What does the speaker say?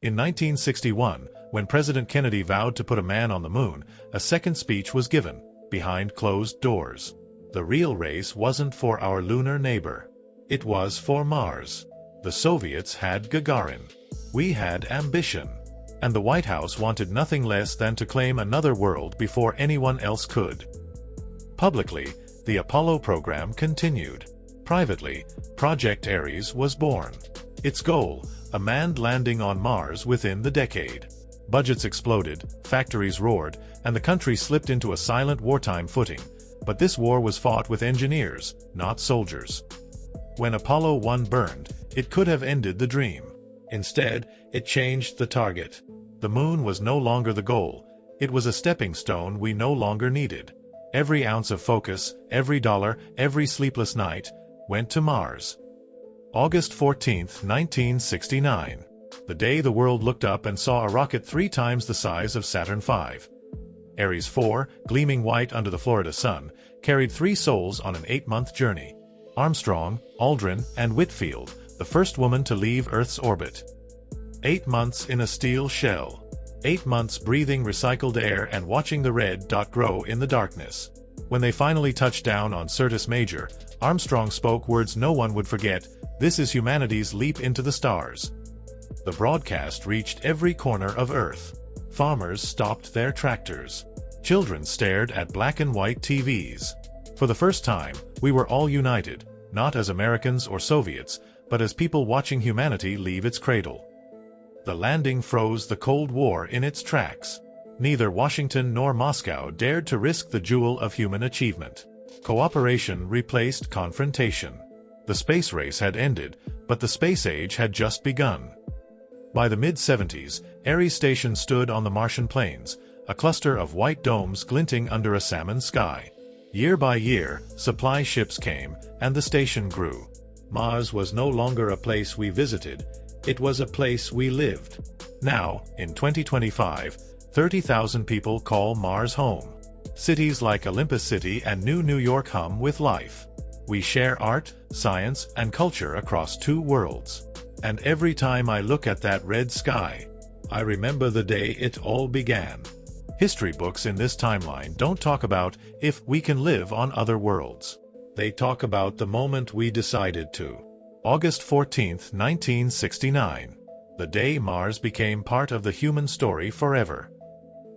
In 1961, when President Kennedy vowed to put a man on the moon, a second speech was given, behind closed doors. The real race wasn't for our lunar neighbor. It was for Mars. The Soviets had Gagarin. We had ambition. And the White House wanted nothing less than to claim another world before anyone else could. Publicly, the Apollo program continued. Privately, Project Ares was born. Its goal, a manned landing on Mars within the decade. Budgets exploded, factories roared, and the country slipped into a silent wartime footing. But this war was fought with engineers, not soldiers. When Apollo 1 burned, it could have ended the dream. Instead, it changed the target. The moon was no longer the goal. It was a stepping stone we no longer needed. Every ounce of focus, every dollar, every sleepless night, went to Mars. August 14, 1969. The day the world looked up and saw a rocket 3 times the size of Saturn V. Ares 4, gleaming white under the Florida sun, carried 3 souls on an 8-month journey. Armstrong, Aldrin, and Whitfield, the first woman to leave Earth's orbit. 8 months in a steel shell. 8 months breathing recycled air and watching the red dot grow in the darkness. When they finally touched down on Syrtis Major, Armstrong spoke words no one would forget: "This is humanity's leap into the stars." The broadcast reached every corner of Earth. Farmers stopped their tractors. Children stared at black and white TVs. For the first time, we were all united, not as Americans or Soviets, but as people watching humanity leave its cradle. The landing froze the Cold War in its tracks. Neither Washington nor Moscow dared to risk the jewel of human achievement. Cooperation replaced confrontation. The space race had ended, but the space age had just begun. By the mid-70s, Ares Station stood on the Martian plains, a cluster of white domes glinting under a salmon sky. Year by year, supply ships came, and the station grew. Mars was no longer a place we visited. It was a place we lived. Now, in 2025, 30,000 people call Mars home. Cities like Olympus City and New York hum with life. We share art, science, and culture across 2 worlds. And every time I look at that red sky, I remember the day it all began. History books in this timeline don't talk about if we can live on other worlds. They talk about the moment we decided to. August 14, 1969. The day Mars became part of the human story forever.